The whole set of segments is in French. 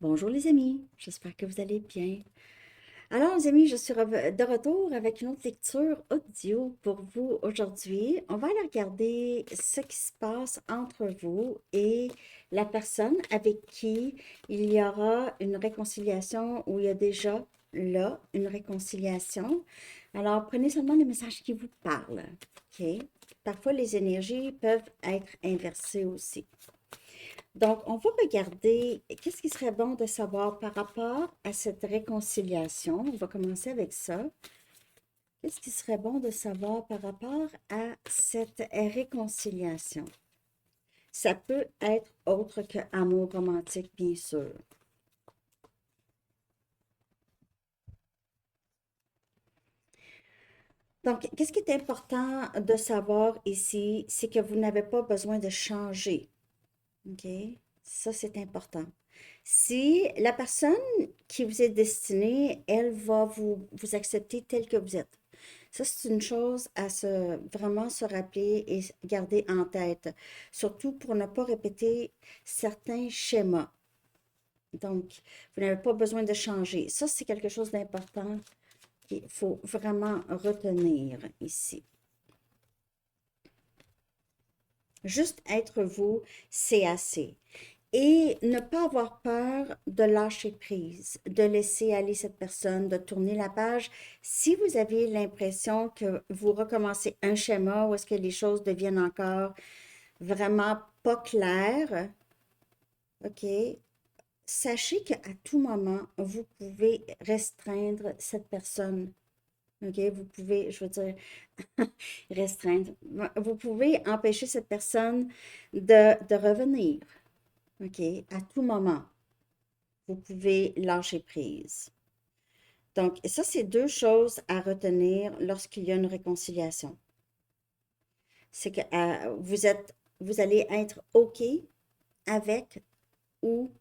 Bonjour les amis, j'espère que vous allez bien. Alors les amis, je suis de retour avec une autre lecture audio pour vous aujourd'hui. On va aller regarder ce qui se passe entre vous et la personne avec qui il y aura une réconciliation ou il y a déjà là une réconciliation. Alors prenez seulement les messages qui vous parlent, ok? Parfois les énergies peuvent être inversées aussi. Donc, on va regarder qu'est-ce qui serait bon de savoir par rapport à cette réconciliation. On va commencer avec ça. Qu'est-ce qui serait bon de savoir par rapport à cette réconciliation? Ça peut être autre que amour romantique, bien sûr. Donc, qu'est-ce qui est important de savoir ici, c'est que vous n'avez pas besoin de changer. OK? Ça, c'est important. Si la personne qui vous est destinée, elle va vous accepter tel que vous êtes. Ça, c'est une chose à vraiment se rappeler et garder en tête, surtout pour ne pas répéter certains schémas. Donc, vous n'avez pas besoin de changer. Ça, c'est quelque chose d'important qu'il faut vraiment retenir ici. Juste être vous, c'est assez. Et ne pas avoir peur de lâcher prise, de laisser aller cette personne, de tourner la page. Si vous avez l'impression que vous recommencez un schéma où est-ce que les choses deviennent encore vraiment pas claires, OK, sachez qu'à tout moment, vous pouvez restreindre cette personne. OK, vous pouvez, je veux dire, restreindre. Vous pouvez empêcher cette personne de revenir. OK, à tout moment. Vous pouvez lâcher prise. Donc, ça, c'est deux choses à retenir lorsqu'il y a une réconciliation. C'est que vous allez être OK avec ou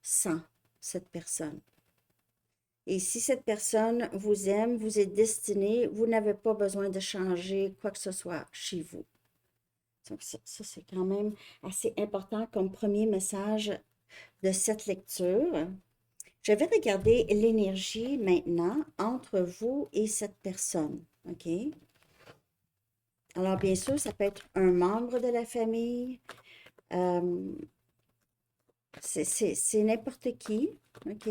sans cette personne. Et si cette personne vous aime, vous est destiné, vous n'avez pas besoin de changer quoi que ce soit chez vous. Donc, ça c'est quand même assez important comme premier message de cette lecture. Je vais regarder l'énergie maintenant entre vous et cette personne. OK? Alors, bien sûr, ça peut être un membre de la famille. euh, c'est n'importe qui. OK?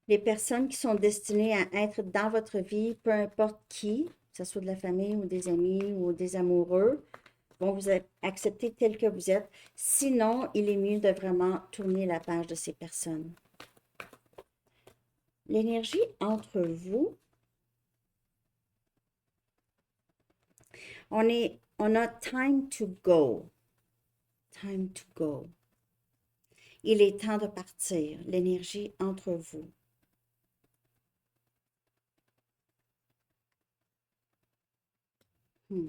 Les personnes qui sont destinées à être dans votre vie, peu importe qui, que ce soit de la famille ou des amis ou des amoureux, vont vous accepter tel que vous êtes. Sinon, il est mieux de vraiment tourner la page de ces personnes. L'énergie entre vous, on a time to go. Time to go. Il est temps de partir. L'énergie entre vous. Hmm.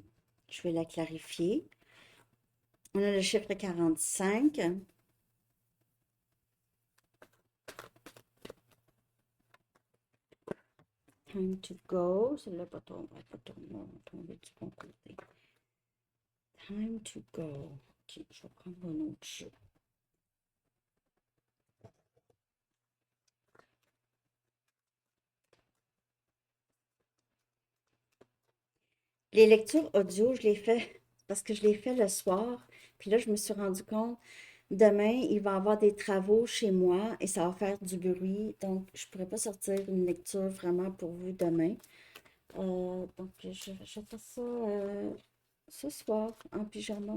Je vais la clarifier. On a le chiffre 45. Time to go. Celle-là va tomber du bon côté. Time to go. Ok, je vais prendre un autre jeu. Les lectures audio, je les fais parce que je les fais le soir. Puis là, je me suis rendu compte, demain, il va y avoir des travaux chez moi et ça va faire du bruit. Donc, je ne pourrais pas sortir une lecture vraiment pour vous demain. Donc, je fais ça ce soir en pyjama.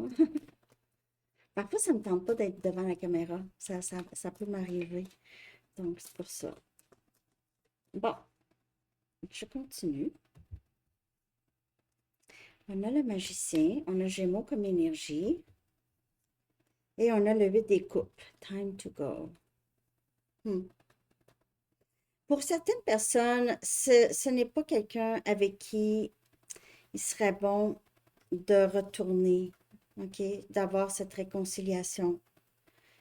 Parfois, ça ne me tente pas d'être devant la caméra. Ça peut m'arriver. Donc, c'est pour ça. Bon, je continue. On a le magicien, on a Gémeaux comme énergie et on a le 8 des coupes. Time to go. Hmm. Pour certaines personnes, ce n'est pas quelqu'un avec qui il serait bon de retourner, OK, d'avoir cette réconciliation.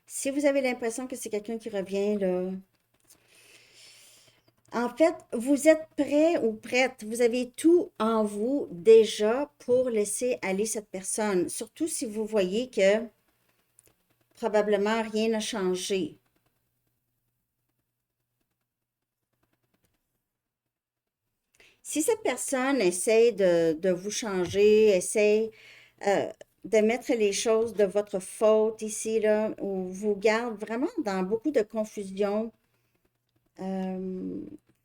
Si vous avez l'impression que c'est quelqu'un qui revient, là, En fait, vous êtes prêt ou prête, vous avez tout en vous déjà pour laisser aller cette personne, surtout si vous voyez que probablement rien n'a changé. Si cette personne essaie de vous changer, essaie euh, de mettre les choses de votre faute ici, là, ou vous garde vraiment dans beaucoup de confusion,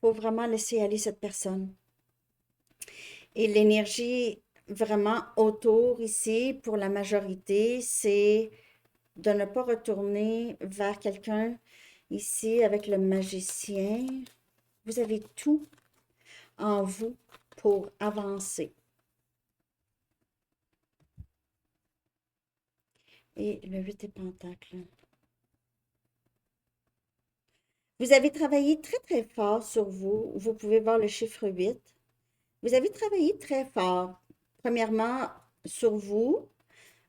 faut vraiment laisser aller cette personne. Et l'énergie vraiment autour ici, pour la majorité, c'est de ne pas retourner vers quelqu'un ici avec le magicien. Vous avez tout en vous pour avancer. Et le 8 des pentacles. Vous avez travaillé très, très fort sur vous. Vous pouvez voir le chiffre 8. Vous avez travaillé très fort. Premièrement, sur vous.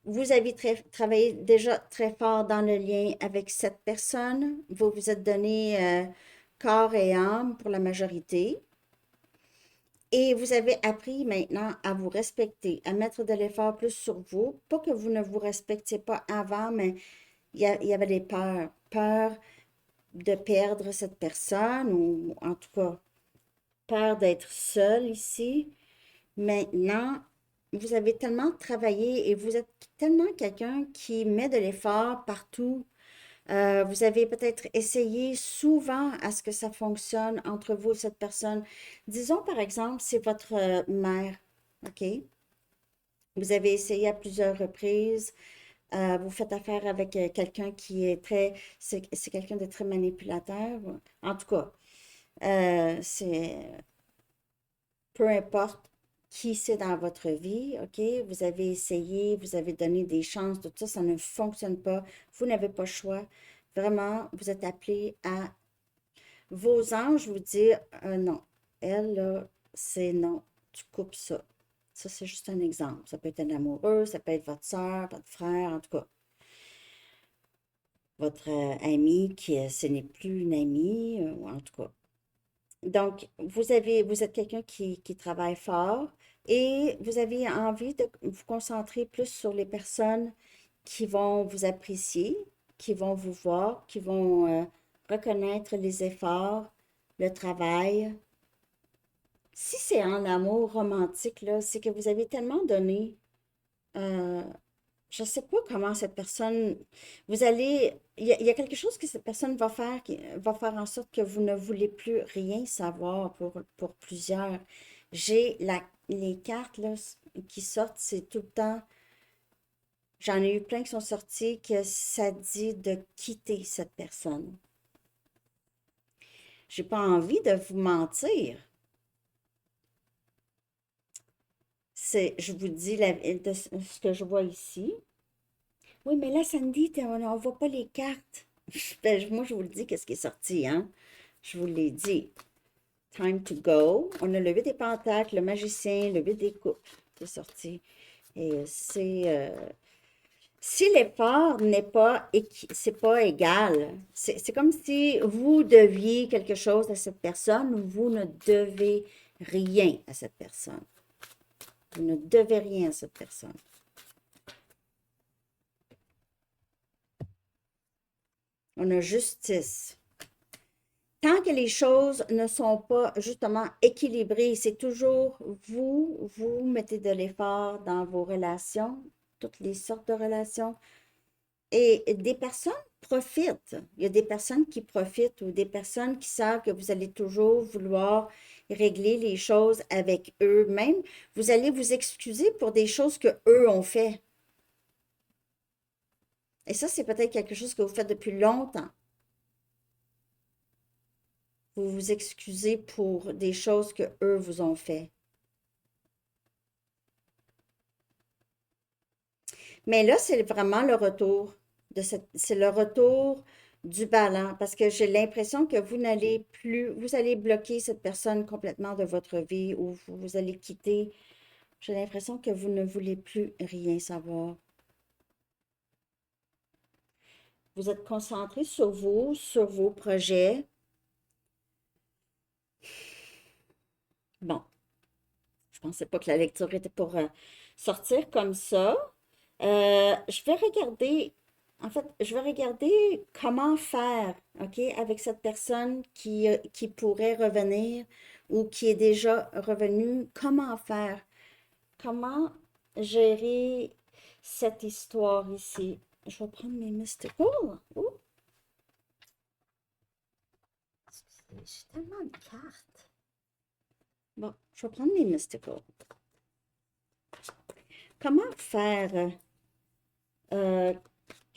Vous avez travaillé déjà très fort dans le lien avec cette personne. Vous vous êtes donné corps et âme pour la majorité. Et vous avez appris maintenant à vous respecter, à mettre de l'effort plus sur vous. Pas que vous ne vous respectiez pas avant, mais il y avait des peurs. Peur de perdre cette personne ou en tout cas peur d'être seul ici. Maintenant, vous avez tellement travaillé et vous êtes tellement quelqu'un qui met de l'effort partout. Vous avez peut-être essayé souvent à ce que ça fonctionne entre vous et cette personne. Disons par exemple, c'est votre mère, OK? Vous avez essayé à plusieurs reprises. Vous faites affaire avec quelqu'un qui est c'est quelqu'un de très manipulateur. En tout cas, c'est peu importe qui c'est dans votre vie, OK? Vous avez essayé, vous avez donné des chances, tout ça, ça ne fonctionne pas. Vous n'avez pas le choix. Vraiment, vous êtes appelé à vos anges vous dire non. Elle, là, c'est non. Tu coupes ça. Ça, c'est juste un exemple. Ça peut être un amoureux, ça peut être votre soeur, votre frère, en tout cas, votre ami qui, ce n'est plus une amie, en tout cas. Donc, vous êtes quelqu'un qui travaille fort et vous avez envie de vous concentrer plus sur les personnes qui vont vous apprécier, qui vont vous voir, qui vont reconnaître les efforts, le travail. Si c'est en amour romantique, là, c'est que vous avez tellement donné. euh, je ne sais pas comment cette personne, vous allez, il y a quelque chose que cette personne va faire qui va faire en sorte que vous ne voulez plus rien savoir pour plusieurs. Les cartes là, qui sortent, c'est tout le temps, j'en ai eu plein qui sont sortis que ça dit de quitter cette personne. J'ai pas envie de vous mentir. Je vous dis ce que je vois ici. Oui, mais là, Sandy, on ne voit pas les cartes. Ben, moi, je vous le dis, qu'est-ce qui est sorti, hein? Je vous l'ai dit. Time to go. On a le 8 des pentacles, le magicien, le 8 des coupes qui est sorti. Et si l'effort n'est pas, c'est pas égal, c'est comme si vous deviez quelque chose à cette personne ou vous ne devez rien à cette personne. Vous ne devez rien à cette personne. On a justice. Tant que les choses ne sont pas justement équilibrées, c'est toujours vous mettez de l'effort dans vos relations, toutes les sortes de relations, et des personnes profitent. Il y a des personnes qui profitent ou des personnes qui savent que vous allez toujours vouloir régler les choses avec eux. Même, vous allez vous excuser pour des choses que eux ont fait. Et ça, c'est peut-être quelque chose que vous faites depuis longtemps. Vous vous excusez pour des choses que eux vous ont fait. Mais là, c'est vraiment le retour c'est le retour du ballon parce que j'ai l'impression que vous n'allez plus, vous allez bloquer cette personne complètement de votre vie ou vous allez quitter. J'ai l'impression que vous ne voulez plus rien savoir. Vous êtes concentré sur vous, sur vos projets. Bon, je pensais pas que la lecture était pour sortir comme ça. Je vais regarder, en fait, je vais regarder comment faire, OK, avec cette personne qui pourrait revenir ou qui est déjà revenue. Comment faire? Comment gérer cette histoire ici? Je vais prendre mes mystical. Oh, j'ai tellement de cartes. Bon, je vais prendre mes mystical. Comment faire euh,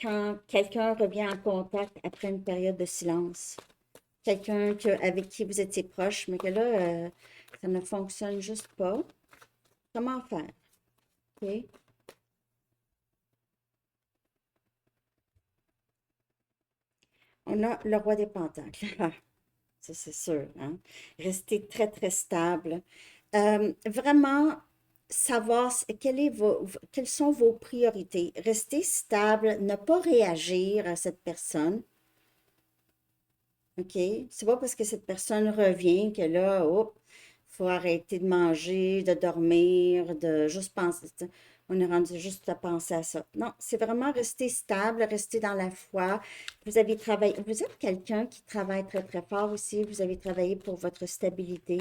quand quelqu'un revient en contact après une période de silence? Quelqu'un avec qui vous étiez proche, mais que là, ça ne fonctionne juste pas. Comment faire? OK? On a le roi des pentacles. Ah, ça, c'est sûr, hein? Restez très, très stable. Vraiment savoir quelles sont vos priorités. Restez stable, ne pas réagir à cette personne. OK? C'est pas parce que cette personne revient que là, hop, faut arrêter de manger, de dormir, de juste penser. On est rendu juste à penser à ça. Non, c'est vraiment rester stable, rester dans la foi. Vous avez travaillé, vous êtes quelqu'un qui travaille très, très fort aussi. Vous avez travaillé pour votre stabilité.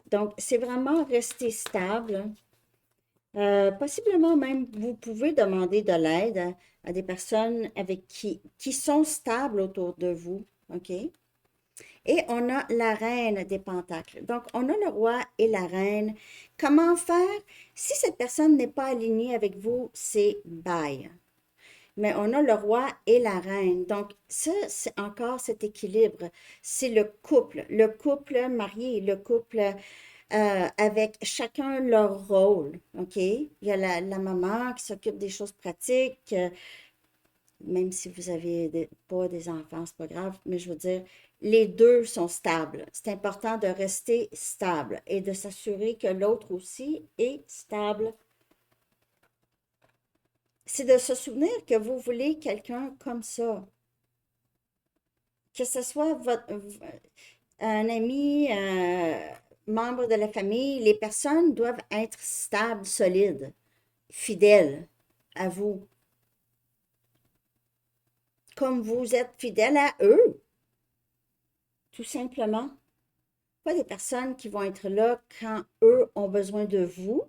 Donc, c'est vraiment rester stable. Possiblement même, vous pouvez demander de l'aide à des personnes avec qui sont stables autour de vous. OK? Et on a la reine des pentacles. Donc, on a le roi et la reine. Comment faire? Si cette personne n'est pas alignée avec vous, c'est bye. Mais on a le roi et la reine. Donc, ça, c'est encore cet équilibre. C'est le couple marié, le couple avec chacun leur rôle. OK? Il y a la maman qui s'occupe des choses pratiques, même si vous avez pas des enfants, c'est pas grave, mais je veux dire, les deux sont stables. C'est important de rester stable et de s'assurer que l'autre aussi est stable. C'est de se souvenir que vous voulez quelqu'un comme ça. Que ce soit un ami, membre de la famille, les personnes doivent être stables, solides, fidèles à vous, comme vous êtes fidèles à eux, tout simplement. Pas des personnes qui vont être là quand eux ont besoin de vous.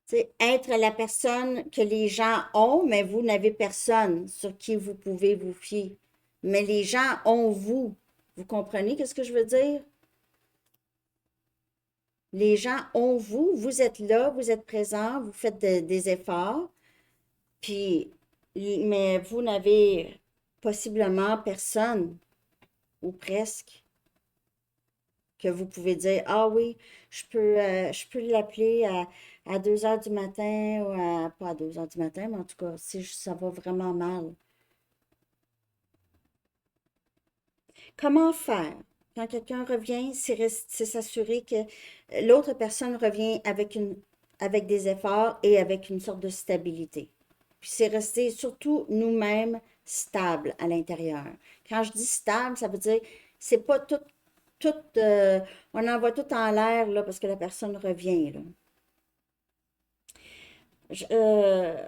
C'est être la personne que les gens ont, mais vous n'avez personne sur qui vous pouvez vous fier. Mais les gens ont vous. Vous comprenez ce que je veux dire? Les gens ont vous, vous êtes là, vous êtes présent, vous faites des efforts, puis, mais vous n'avez possiblement personne, ou presque, que vous pouvez dire, ah oui, je peux l'appeler à 2 heures du matin ou pas à 2 heures du matin, mais en tout cas, si ça va vraiment mal. Comment faire? Quand quelqu'un revient, c'est s'assurer que l'autre personne revient avec des efforts et avec une sorte de stabilité. Puis c'est rester surtout nous-mêmes stables à l'intérieur. Quand je dis stable, ça veut dire c'est pas tout, on envoie tout en l'air là, parce que la personne revient là. Je, euh,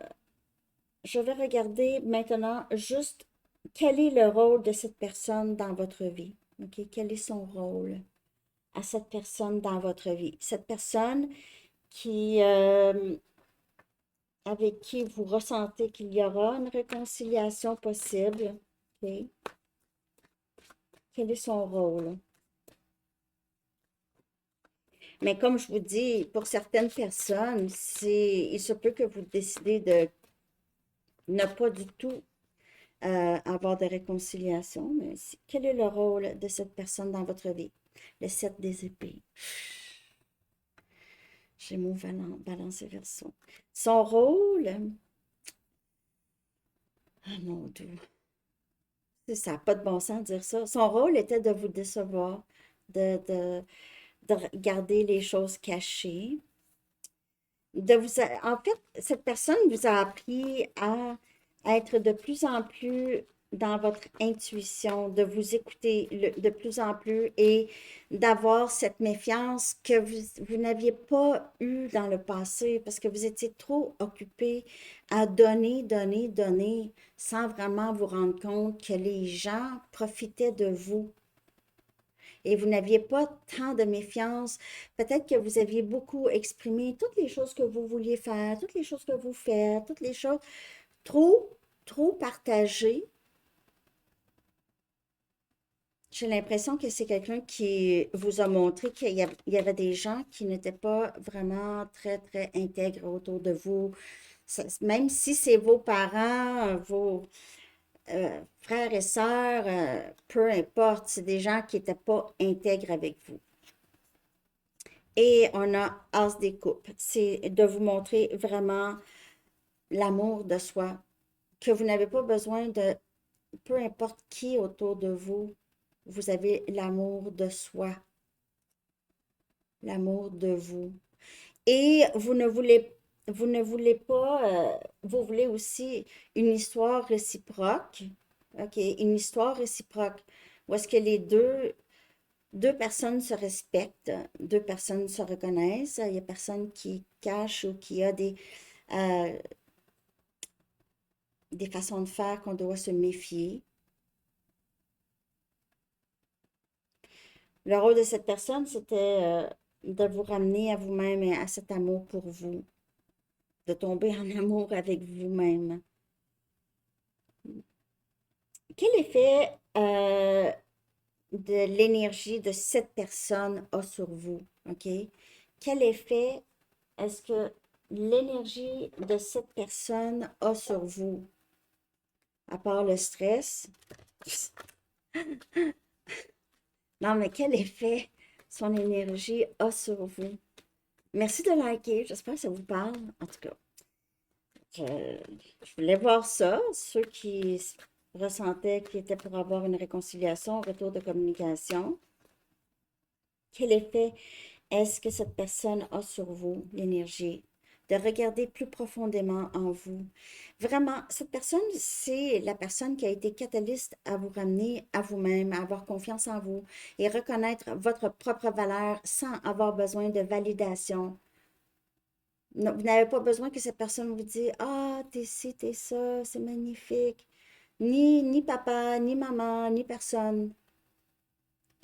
je vais regarder maintenant juste quel est le rôle de cette personne dans votre vie. OK? Quel est son rôle à cette personne dans votre vie? Cette personne qui, avec qui vous ressentez qu'il y aura une réconciliation possible. OK? Quel est son rôle? Mais comme je vous dis, pour certaines personnes, il se peut que vous décidez de ne pas du tout avoir de réconciliation. Mais quel est le rôle de cette personne dans votre vie? Le 7 des épées. Gémeaux, balance et verseau. Son rôle, ah mon Dieu, ça n'a pas de bon sens de dire ça. Son rôle était de vous décevoir, de, de garder les choses cachées. En fait, cette personne vous a appris à être de plus en plus dans votre intuition, de vous écouter de plus en plus et d'avoir cette méfiance que vous n'aviez pas eue dans le passé parce que vous étiez trop occupé à donner, donner, donner sans vraiment vous rendre compte que les gens profitaient de vous et vous n'aviez pas tant de méfiance. Peut-être que vous aviez beaucoup exprimé toutes les choses que vous vouliez faire, toutes les choses que vous faites, toutes les choses trop, trop partagées. J'ai l'impression que c'est quelqu'un qui vous a montré qu'il y avait des gens qui n'étaient pas vraiment très, très intègres autour de vous. Même si c'est vos parents, vos frères et sœurs, peu importe, c'est des gens qui n'étaient pas intègres avec vous. Et on a As des coupes. C'est de vous montrer vraiment l'amour de soi, que vous n'avez pas besoin de peu importe qui autour de vous, vous avez l'amour de soi, l'amour de vous. Et vous ne voulez pas, vous voulez aussi une histoire réciproque, OK, une histoire réciproque, où est-ce que deux personnes se respectent, deux personnes se reconnaissent, il n'y a personne qui cache ou qui a euh, des façons de faire qu'on doit se méfier. Le rôle de cette personne, c'était de vous ramener à vous-même et à cet amour pour vous, de tomber en amour avec vous-même. Quel effet de l'énergie de cette personne a sur vous? OK? Quel effet est-ce que l'énergie de cette personne a sur vous? À part le stress. Non, mais quel effet son énergie a sur vous? Merci de liker. J'espère que ça vous parle. En tout cas, je, je voulais voir ça. Ceux qui ressentaient qu'ils étaient pour avoir une réconciliation, un retour de communication. Quel effet est-ce que cette personne a sur vous, l'énergie? De regarder plus profondément en vous. Vraiment, cette personne, c'est la personne qui a été catalyste à vous ramener à vous-même, à avoir confiance en vous et reconnaître votre propre valeur sans avoir besoin de validation. Non, vous n'avez pas besoin que cette personne vous dise, ah, t'es ci, t'es ça, c'est magnifique. Ni papa, ni maman, ni personne.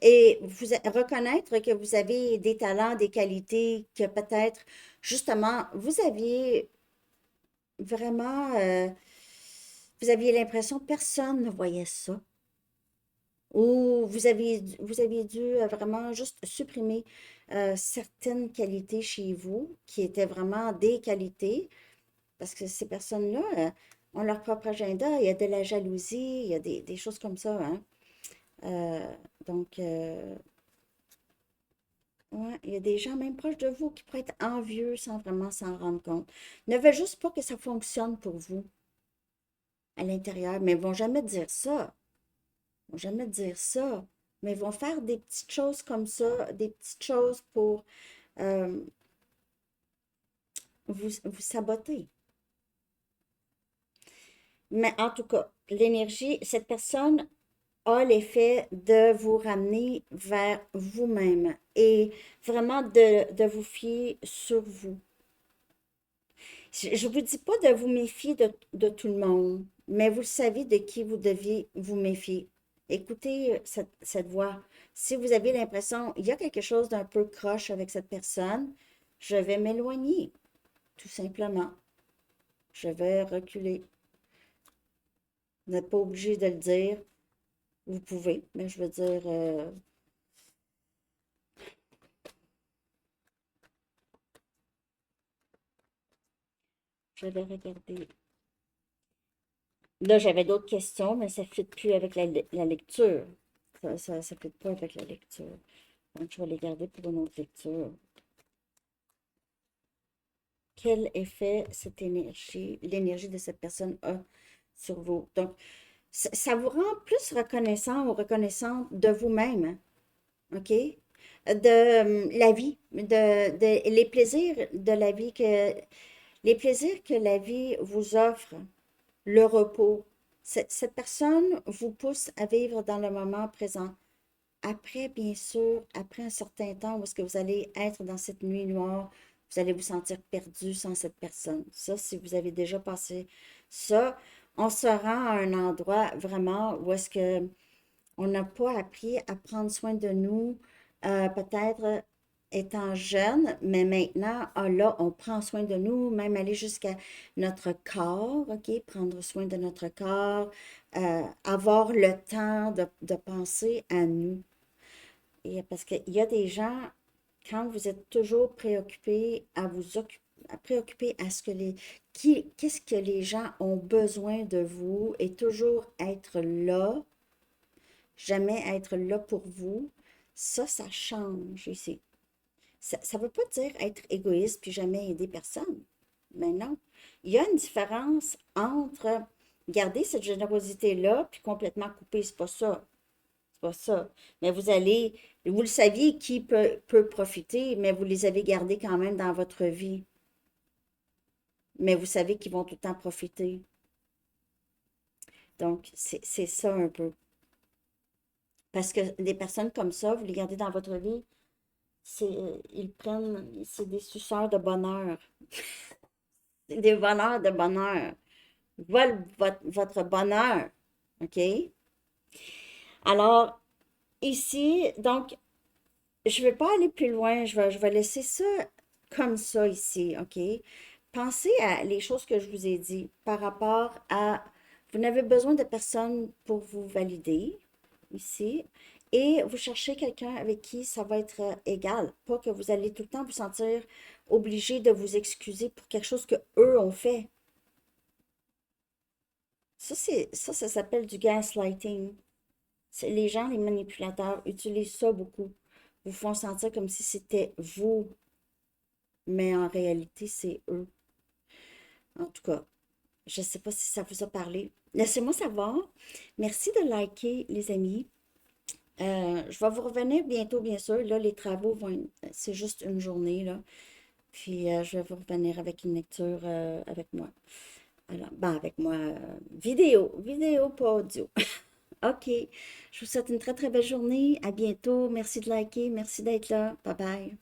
Et reconnaître que vous avez des talents, des qualités, que peut-être, justement, vous aviez vraiment, vous aviez l'impression que personne ne voyait ça. Ou vous aviez dû vraiment juste supprimer certaines qualités chez vous qui étaient vraiment des qualités. Parce que ces personnes-là ont leur propre agenda. Il y a de la jalousie, il y a des choses comme ça, hein. Euh, donc, ouais, il y a des gens même proches de vous qui pourraient être envieux sans vraiment s'en rendre compte. Ne veulent juste pas que ça fonctionne pour vous à l'intérieur, mais ils vont jamais dire ça. Ils vont jamais dire ça. Mais ils vont faire des petites choses comme ça, des petites choses pour euh, vous saboter. Mais en tout cas, l'énergie, cette personne a l'effet de vous ramener vers vous-même et vraiment de vous fier sur vous. Je ne vous dis pas de vous méfier de tout le monde, mais vous savez de qui vous deviez vous méfier. Écoutez cette voix. Si vous avez l'impression, il y a quelque chose d'un peu croche avec cette personne, je vais m'éloigner, tout simplement. Je vais reculer. Vous n'êtes pas obligé de le dire. Vous pouvez, mais je veux dire, je vais regarder. Là, j'avais d'autres questions, mais ça ne fit plus avec la lecture. Ça ne fit pas avec la lecture. Donc, je vais les garder pour une autre lecture. Quel effet cette énergie, l'énergie de cette personne a sur vous? Donc, ça vous rend plus reconnaissant ou reconnaissante de vous-même, OK? De la vie, les plaisirs de la vie les plaisirs que la vie vous offre, le repos. Cette personne vous pousse à vivre dans le moment présent. Après, bien sûr, après un certain temps où est-ce que vous allez être dans cette nuit noire, vous allez vous sentir perdu sans cette personne. Ça, si vous avez déjà passé ça, on se rend à un endroit vraiment où est-ce que on n'a pas appris à prendre soin de nous, peut-être étant jeune, mais maintenant, ah là, on prend soin de nous, même aller jusqu'à notre corps, OK? Prendre soin de notre corps, avoir le temps de penser à nous. Et parce qu'il y a des gens, quand vous êtes toujours préoccupé à vous occuper, préoccupé à ce que qu'est-ce que les gens ont besoin de vous et toujours être là, jamais être là pour vous, ça change ici. Ça ne veut pas dire être égoïste puis jamais aider personne. Mais non. Il y a une différence entre garder cette générosité-là puis complètement couper. C'est pas ça. C'est pas ça. Mais vous le saviez qui peut profiter, mais vous les avez gardés quand même dans votre vie. Mais vous savez qu'ils vont tout le temps profiter. Donc, c'est ça un peu. Parce que des personnes comme ça, vous les gardez dans votre vie, c'est des suceurs de bonheur. C'est des voleurs de bonheur. Ils volent votre bonheur. OK? Alors, ici, donc, je ne vais pas aller plus loin. Je vais laisser ça comme ça ici. OK? Pensez à les choses que je vous ai dit par rapport à, vous n'avez besoin de personne pour vous valider ici. Et vous cherchez quelqu'un avec qui ça va être égal. Pas que vous allez tout le temps vous sentir obligé de vous excuser pour quelque chose que eux ont fait. Ça s'appelle du gaslighting. Les gens, les manipulateurs, utilisent ça beaucoup. Vous font sentir comme si c'était vous, mais en réalité, c'est eux. En tout cas, je ne sais pas si ça vous a parlé. Laissez-moi savoir. Merci de liker, les amis. Je vais vous revenir bientôt, bien sûr. Là, les travaux c'est juste une journée, là. Puis, je vais vous revenir avec une lecture avec moi. Alors, ben, avec moi, vidéo, pas audio. OK. Je vous souhaite une très, très belle journée. À bientôt. Merci de liker. Merci d'être là. Bye bye.